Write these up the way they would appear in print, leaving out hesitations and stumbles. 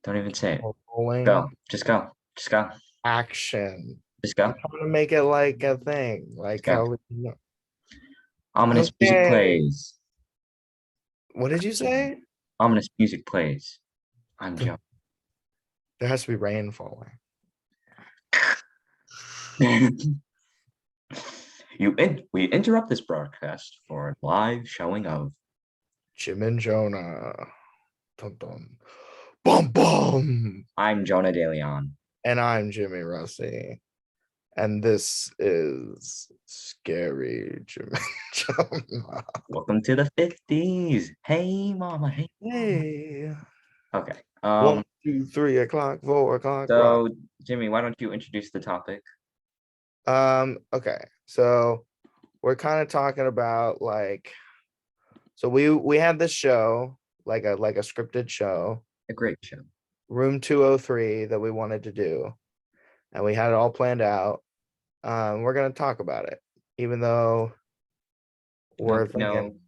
Don't even say it. Go. Rolling Just go. Just go. action. Just I'm go. trying to make it like a thing, Just like go. how Ominous music okay. plays. What did you say? Ominous music plays. I'm There Joe. has to be rain falling. We interrupt this broadcast for a live showing of Jim and Jonah. Dun, dun. Bum bum. I'm Jonah DeLeon. And I'm Jimmy Russi. And this is Scary Jim and Jonah. Welcome to the 50s. Hey mama. Hey. Hey. Okay. 1, 2, 3 o'clock, 4 o'clock, rock. So Jimmy, why don't you introduce the topic? Okay. So we're kind of talking about so we had this show, like a scripted show, A great show. Room 203 that we wanted to do, and we had it all planned out. We're gonna talk about it, even though we're Nobody thinking,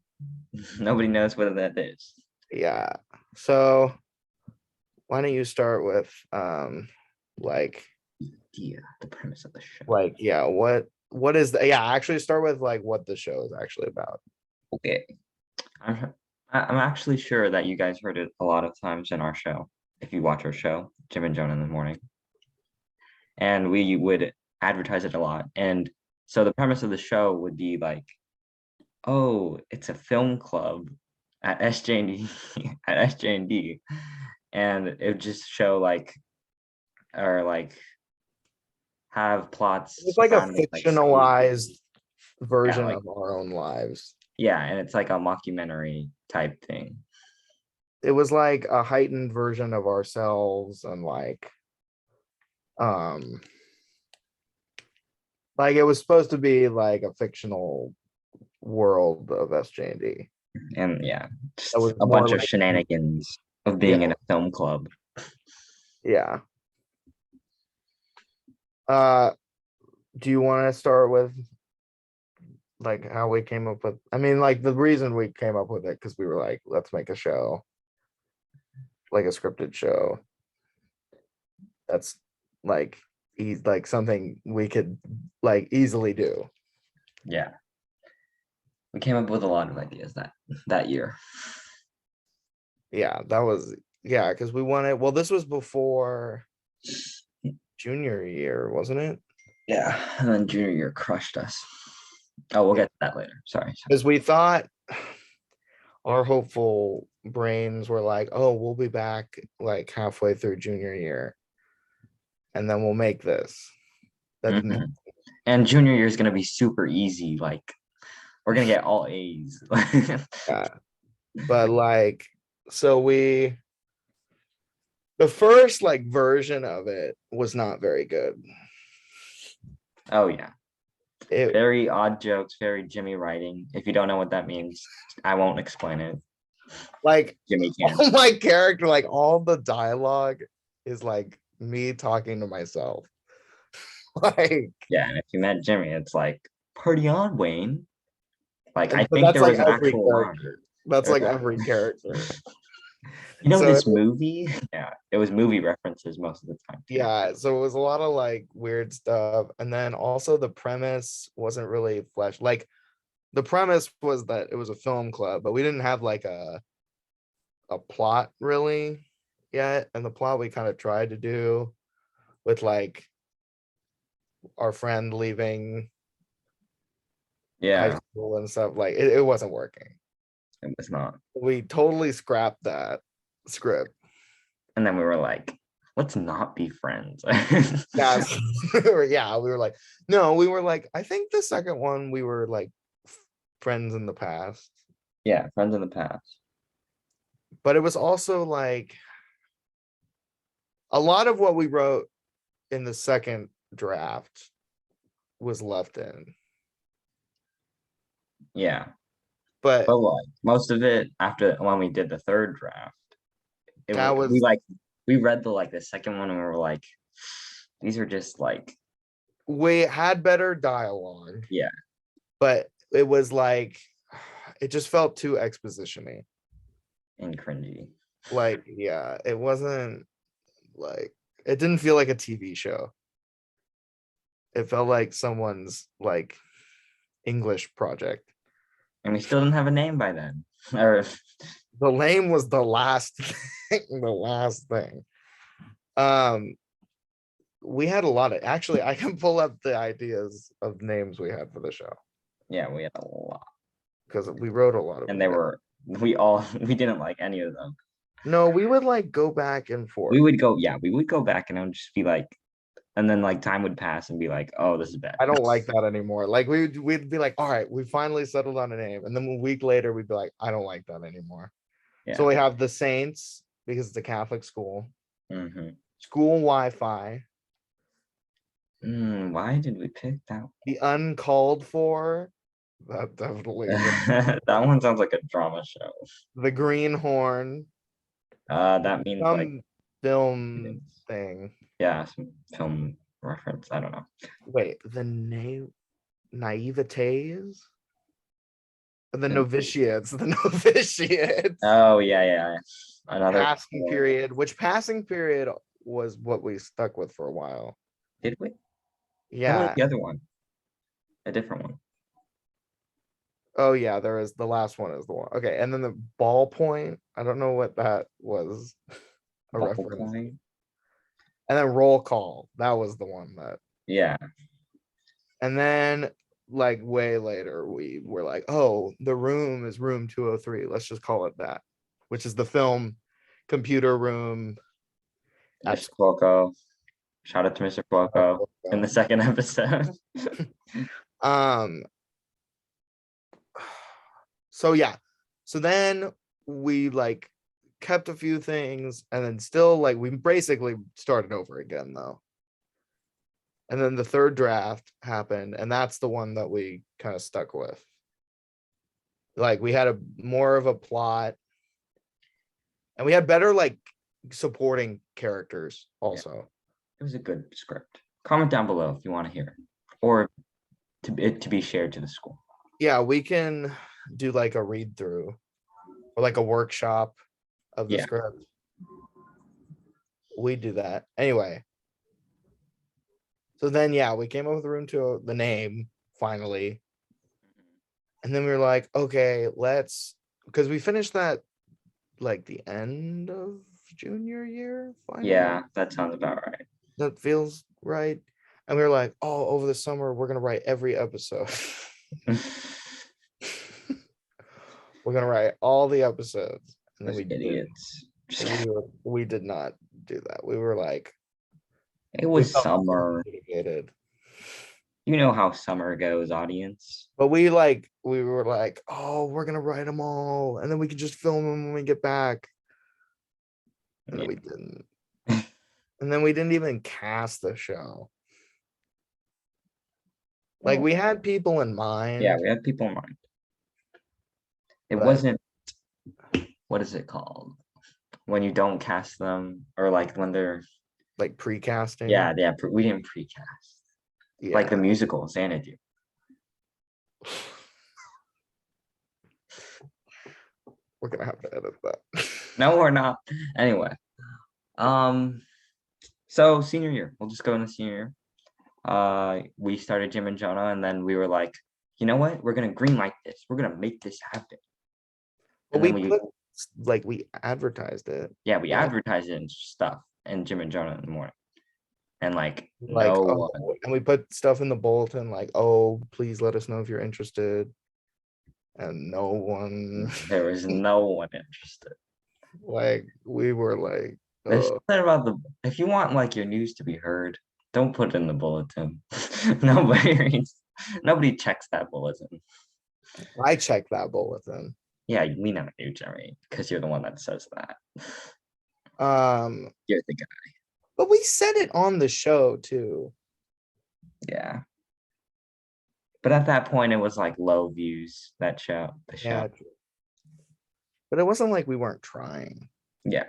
know. Nobody knows what that is. yeah. So why don't you start with like The premise of the show. yeah, what is the actually start with like what the show is actually about. Okay. I'm actually sure that you guys heard it a lot of times in our show. If you watch our show, Jim and Jonah in the morning, and we would advertise it a lot. And so the premise of the show would be like, oh, it's a film club at SJND at SJND, and it would just show or have plots It's like a surrounding like school. fictionalized Yeah, version like of our own lives. yeah, and it's like a mockumentary type thing. It was like a heightened version of ourselves, and um like it was supposed to be like a fictional world of SJND. And yeah, That just was a more bunch of like, shenanigans of being yeah, in a film club. yeah. Uh, do you want to start with like how we came up with? I mean, like the reason we came up with it because we were like, let's make a show, like a scripted show. That's like he's like something we could like easily do. Yeah, we came up with a lot of ideas that year. Yeah, that was yeah, because we wanted. Well, this was before junior year, wasn't it? Yeah, and then junior year crushed us. Oh, we'll get to that later. Sorry. Because we thought our hopeful brains were like, oh, we'll be back like halfway through junior year, and then we'll make this. That didn't. Mhm. And junior year is gonna be super easy. Like we're gonna get all A's. Yeah, but like, so the first like version of it was not very good. Oh yeah, It very odd jokes, very Jimmy writing. If you don't know what that means, I won't explain it. like Jimmy can. all my character, like all the dialogue is like me talking to myself. Like, Yeah, and if you met Jimmy, it's like party on, Wayne. Like I but think that's there like was an every actual line. character. That's like every character. You know So this movie? Yeah, it was movie references most of the time too. yeah, so it was a lot of like weird stuff, and then also the premise wasn't really fleshed. Like the premise was that it was a film club, but we didn't have like a plot really yet. And the plot we kind of tried to do with like our friend leaving high Yeah, school and stuff, like it wasn't working. it was not. We totally scrapped that script. And then we were like, let's not be friends. Yeah, yeah, we were like, no, we were like, I think the second one we were like friends in the past, Yeah, friends in the past. but it was also like a lot of what we wrote in the second draft was left in, Yeah. but But like most of it after when we did the third draft, that we was like we read the second one and we were like, these are just like we had better dialogue, yeah, but it was like it just felt too exposition-y. and cringy. Like, yeah, it wasn't. Like it didn't feel like a TV show. It felt like someone's like English project. And we still didn't have a name by then. Or The lame was the last thing, the last thing. Um, we had a lot of actually I can pull up the ideas of names we had for the show yeah, we had a lot. because we wrote a lot of And them they down. were we didn't like any of them. No, we would like go back and forth. We would go back and it would just be like, and then like time would pass and be like, oh, this is bad. I don't like that anymore. Like we'd be like, all right, we finally settled on a name. And then a week later, we'd be like, I don't like that anymore. Yeah. So we have the Saints because it's a Catholic school, hmm school Wi-Fi, Why did we pick that? the uncalled for. That definitely That one sounds like a drama show. the greenhorn, That means like some film thing. yeah, some film reference. I don't know. Wait, the name naivetes? The The- novitiates, the novitiates. Oh yeah. Another Passing period, which passing period was what we stuck with for a while. Did we? I Yeah. like the other one. A different one. Oh yeah, there is the last one is the one. Okay, and then the ballpoint. I don't know what that was. A Ball reference. point. And then roll call. That was the one that. Yeah. And then like way later, we were like, oh, the room is room 203. Let's just call it that, which is the film computer room. Mr. Cuoco. Shout out to Mr. Cuoco in the second episode. So yeah. So then we like kept a few things and then still like we basically started over again though. And then the third draft happened, and that's the one that we kind of stuck with. Like we had a more of a plot, and we had better like supporting characters also. It was a good script. Comment down below if you want to hear it, or to be shared to the school. Yeah, we can do like a read through or like a workshop of the script. We do that anyway. So then, yeah, we came up with the name finally. And then we were like, okay, because we finished that like the end of junior year. Finally. Yeah, that sounds about right. That feels right. And we were like, oh, over the summer, we're going to write every episode. We're going to write all the episodes. And then idiots. We did not do that. We were like, it was summer. You know how summer goes, audience. But we were like, oh, we're gonna write them all, and then we can just film them when we get back. And then we didn't. And then we didn't even cast the show. Like we had people in mind. Yeah, we had people in mind. It wasn't, what is it called? When you don't cast them, or like when they're like pre-casting. Yeah, we didn't pre-cast. Yeah. Like the musical Xanadu. We're gonna have to edit that. No, we're not. Anyway. So senior year. We'll just go into senior year. We started Jim and Jonah, and then we were like, you know what? We're gonna greenlight this. We're gonna make this happen. But we advertised it. Yeah, we advertised it and stuff and Jim and Jonah in the morning. And like and we put stuff in the bulletin like, oh, please let us know if you're interested. And no one. There was no one interested. Like we were like, there's something about if you want like your news to be heard, don't put it in the bulletin. Nobody checks that bulletin. I check that bulletin. Yeah, we never do, Jerry, because you're the one that says that. You're the guy. But we said it on the show too. Yeah. But at that point, it was like low views, the show. Yeah, but it wasn't like we weren't trying. Yeah.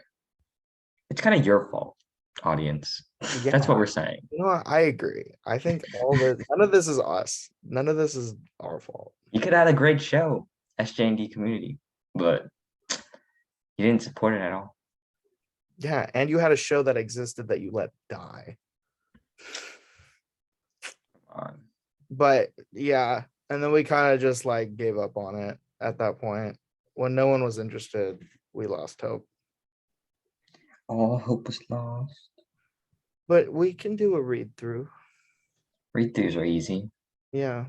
It's kind of your fault, audience. Yeah. That's what we're saying. You know what? I agree. I think none of this is us. None of this is our fault. You could have had a great show, SJND community, but you didn't support it at all. Yeah, and you had a show that existed that you let die. Um, But yeah, and then we kind of just like gave up on it at that point. When no one was interested, we lost hope. all hope was lost. But we can do a read through. Read-throughs are easy. Yeah.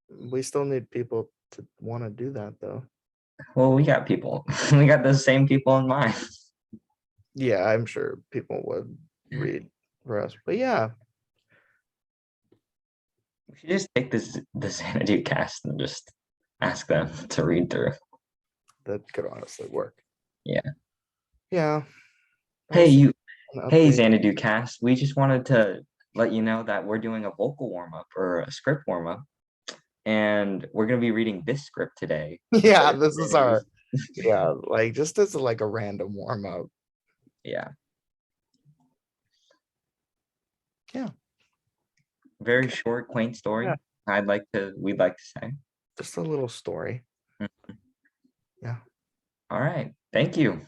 We still need people to want to do that though. Well, we got people. We got those same people in mind. Yeah, I'm sure people would read for us. But yeah, We should just take the Xanadu cast and just ask them to read through. that could honestly work. Yeah. Yeah. Hey, Also, you. an Hey, update. Xanadu cast. We just wanted to let you know that we're doing a vocal warm-up or a script warm-up, and we're gonna be reading this script today. Yeah, for this is Xanadu's- our yeah, like just as like a random warm up. Yeah. Yeah. Very short, quaint story. Yeah. We'd like to say. Just a little story. Mhm. Yeah. All right. Thank you.